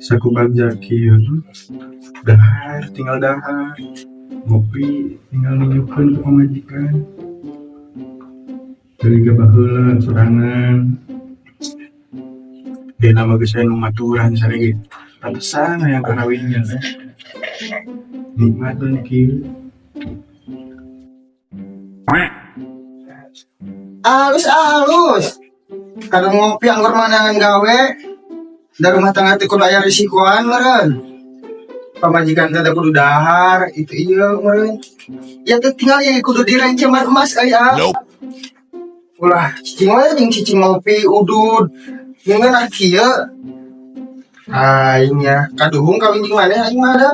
Saku bagjaki dahar tinggal dahar, ngopi tinggal ninjukeun ku pamajikan. Dari baheula sorangan. Dia nama geus anu maturan sarege. Pantesan aya karawinnya teh. Nikmatun kieu. Alus. Kadang ngopi anggur manangan gawe. Da rumah tangga teh kudu aya risikoan meureun. Pamajikan teh kudu dahar, itu ieu meureun. Ya teh tinggal yang kudu direnceman emas aya. Ulah cicing we jeung cicing ngopi udud. Jeung nah kieu. Aing ya, kaduhung kawin jeung maneh aing mah ada.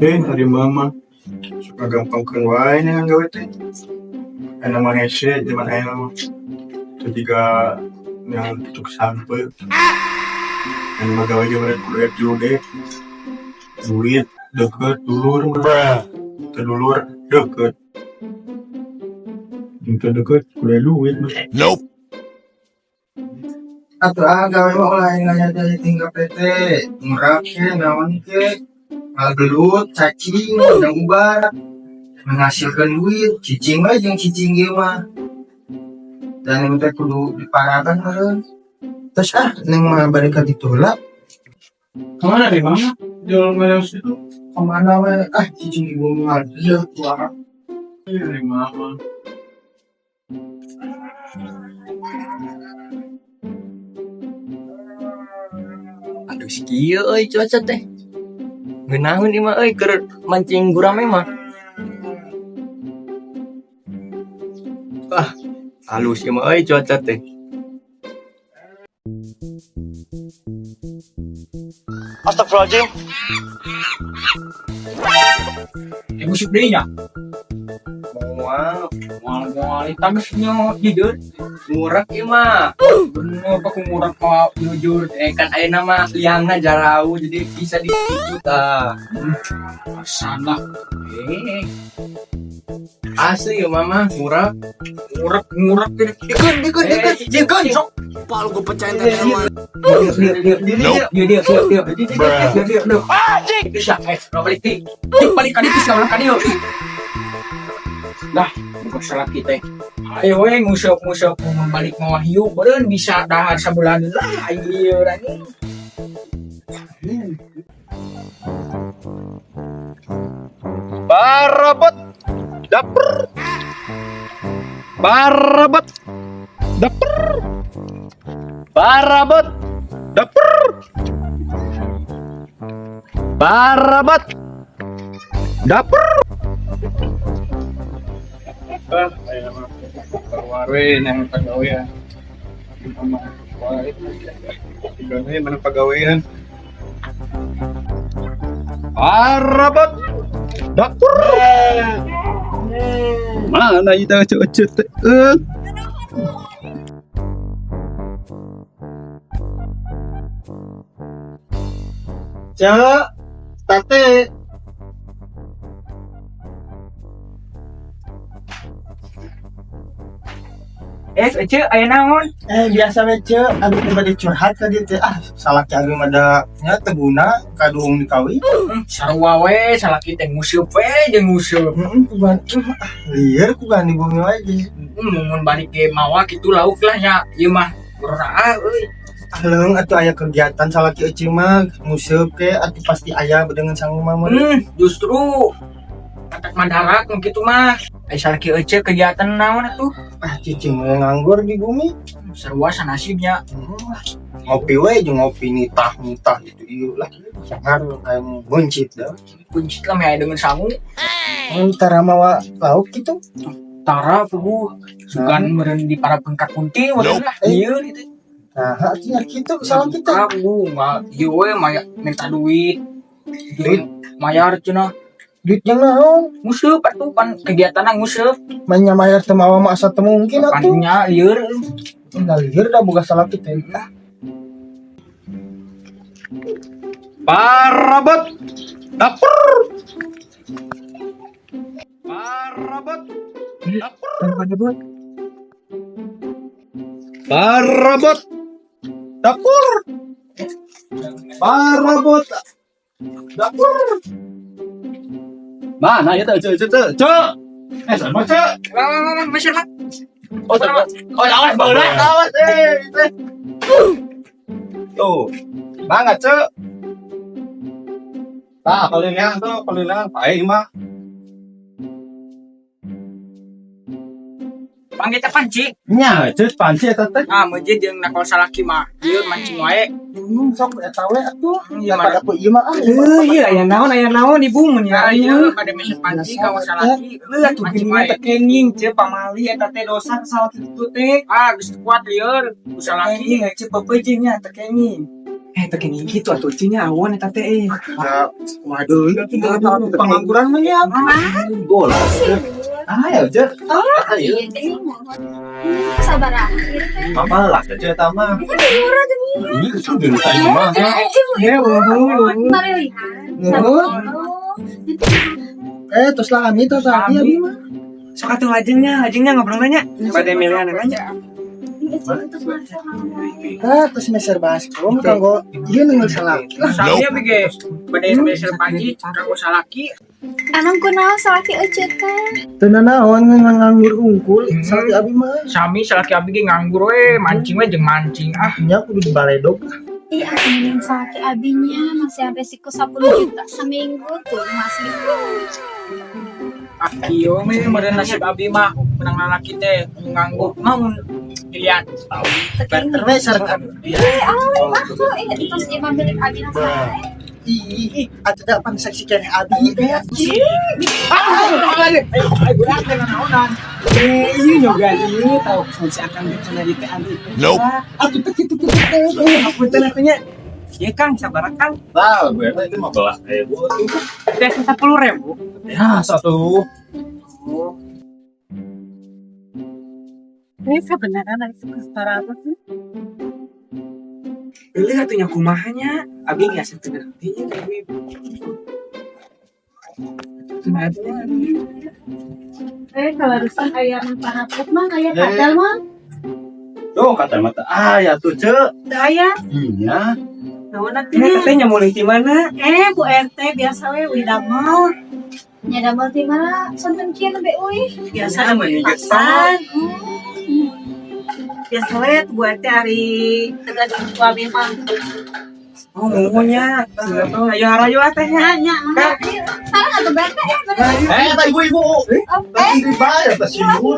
Hari mama suka gampangkeun wae dengan gawe teh. Anu mah hese zaman aya mah. Ketiga yang cuk sampai yang magawa juga kuliah juga duit deket dulur kedulur deket minta deket kuliah duit Nope. Atuh gawe mah ulah aya dari tinggal PT murah ke naon ke gelut cacing dan ubar menghasilkan duit cicing we jeung cicing ieu mah dan itu kudu diparakan meureun. Terus neng mah balik ka ditu heula. kemana deh mama jual mayang situ Kemana we? Cicing ibu mah dia tua. dari mama Aduh si kieu euy cuaca teh. Ngeunaheun ieu mah euy keur mancing gurame mah. Halus ieu mah euy cuaca teh. Astagfirullahaladzim. Musik deui nya. Moal Hitam nya hideun. murah ieu mah. Bener pak murah ka jujur. Kan ayeuna mah liangna jarau jadi bisa dikikut Sana. Asli ieu mah murah. Murah dikeun sok. Pal gue pecahin teh mah. Dia. Bisa balik ka ditu salah ka dieu. Dah, masalah kita. Ayo we nguseup balik mawah hiu beureun bisa dahar sabulan lah ieu rani. Barabot. Dapur. Barabot. Dapur. Barabot. Dapur. Barabot. Dapur. aya mah warwe nang pagawean Tiganya mana pagawean Barabot. Dapur. Mana itu cocok teh. Cek, tate. Ece aya naon? Biasa we cek, abi bade curhat ka dieu teh. Salah cari mada nya teu guna kaduhung dikawin. Sarua we salaki teh nguseup we jeung nguseup. Kuban lieur kuban di bumi wae ge. Mun balik ke mawa kitu lauk lah nya. Ieu mah kuraa euy. Leung atuh aya kegiatan salaki eucing mah nguseup ke atuh pasti aya bedengan sang mama. Justru kata mandarat gitu mah. Salaki ece kegiatan naon atuh? Cicing yang nganggur di bumi. Sarua nasibnya. Ngopi we jeung ngopi nitah gitu ieu lah. Sangar kayak buncit dah. Kunci lah mah dengan sangu. Antara mawa lauk gitu. Tara pugu sugan meureun di para pengkat kunti waduh lah ieu gitu. Nah, artinya gitu salah kita. Pugu mah ieu we maya minta duit. Mayar cenah. Duit yang naon? Nguseup atuh pan kegiatanna nguseup. Manya mayar teu mawa mah asa teu mungkin atuh. Pannya lieur. Tinggal lieur dah boga salah kita. Parabat. Dapur. Parabat. Dapur. Parabat. Dapur. Parabat. Dapur. Mana ya tuh, cek. Sama cek. Wah, masyarakat. Oh, awas banget, awas. Tuh, banget cek. Nah, kalian baik mah. Panggil teh panci. Nya, cek panci eta teh. Ah, meuje jeung nakal salaki mah. Ieu mancing wae. Sok eta we atuh. Iya, Pada ku ieu mah iya aya naon ibu mun ya. Ieu pada mesin panci ka salaki. Atuh Mancing gini wae. teh kenging ce pamali eta teh dosa salaki kitu teh. Ah, geus kuat lieur. Ku salaki ce pepeujing nya teh kenging. Teh kenging kitu atuh cinya awan eta teh. Waduh, Pengangguran mah ya. Bola. Ayo, cek. Ayo. Sabar akhir teh. Mama lah cek eta mah. Ini sudah tadi mah. Ya, Mari lihat. terus lah kami tuh tadi abi mah. sok atuh hajengnya ngobrol nanya. Pada milihan aja. Terus meser baskom kanggo ieu ngeul salaki. Saya bege pada meser pagi kanggo salaki. Emang kunaon salaki ece teh? Teu nanaon nganggur unggul salaki abi mah. Sami salaki abi ge nganggur we, mancing we jeung mancing. Ah, Nya kudu dibaledog. Iya, mending salaki abinya masih resiko 10 juta seminggu tuh masih. ieu mah meureun nasib abi mah menang lalaki teh nganggur mah mun dilihat tahu. Better we sareng. Itu sih mah milik abi nasa. Ih, atuh pan saksi keneh abi we. Ieu nyoga ieu tahu si akan bicara di teh abi. Atuh teh kitu Apunten atunya. Ieu Kang, sabar Kang. Nah, gue itu 15.000 tuh. Teh 10.000. Ya, satu. Ini sebenarnya dari setara apa sih? Pilih atunya kumahanya, abi nggak setengah hatinya tapi Kalau rusak kayak manfaat mah kayak kadal mah. Tuh, kata mata ya tuh, cek. Daya, Iya. naon ini atuh? katanya mulai di mana? Bu RT biasa we widamel. Nya damel ti mana sonten kieu be euy. Biasa mah di pasar. Biasa we Bu RT hari tegak di suami mah. Oh, ngomongnya. Ayo harayo atanya. Nya, mah. Salah atuh berarti ya bener. Tak ibu-ibu. Tadi dibayar tas ibu.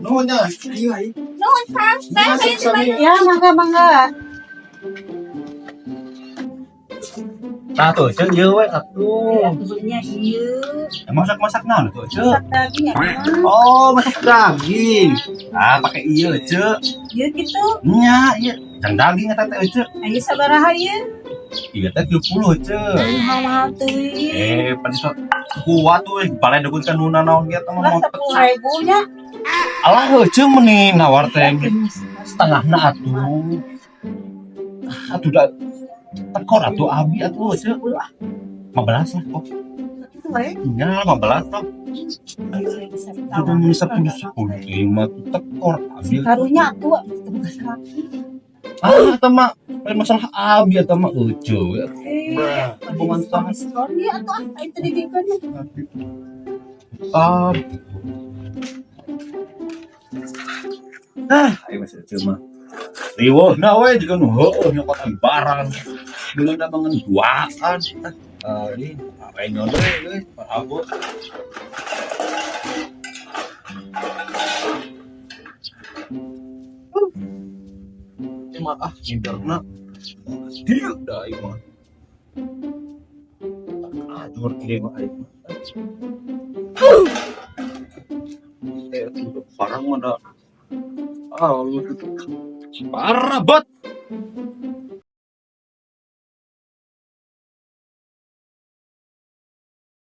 Nuhunnya. Nuhun Kang. Saya dibayar. Ya, mangga. Nah tuh, cek ieu we atuh. Punya ieu. Masak naon tuh, cek? Daging ya. Oh, masak daging. Ah, pakai ieu, cek. Ieu gitu. Nya, iya. Jang daging eta teh, cek. Ayo sabaraha ieu? Ieu teh 70, cek. Mahal teuing. Pan sok kuat tuh, balai dukun kan nuna naon kieu teh Lah mah. 10.000 nya. Alah heuceung meni nawar teh setengahna atuh. Atuh da tekor atuh abi atuh ceu. 15 lah kok. Iya 15 lah. Sudah meni 10 mah tekor abi. Karunya atuh bukan salaki. Eta mah lain masalah abi eta mah euceu. Hubungan sama Iya atuh itu dibikin. ayo masih euceu mah. Riweuh na we juga nu heueuh nyokotan barang. Belum da bangun duaan. Ini ngapain nyontek guys? Aku cuma interna dia dah imah. Ajur dia mah aing. Itu parang mana? Lu parah bot.